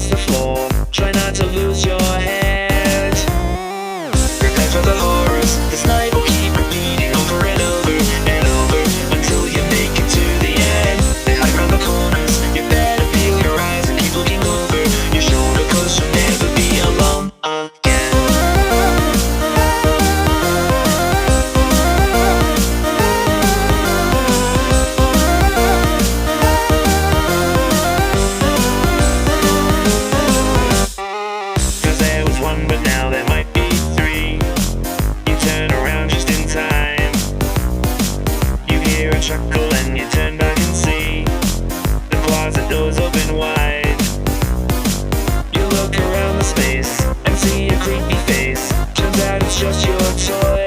hits the floor. Try not to lose your head. Prepare for the horrors. This night will keep repeating over and over and over until you make it to the end. They hide around the corners. You better peel your eyes and keep looking over your shoulder, 'cause you'll never be alone again. One, but now there might be three. You turn around just in time. You hear a chuckle and you turn back and see the closet doors open wide. You look around the space and see a creepy face. Turns out it's just your toy.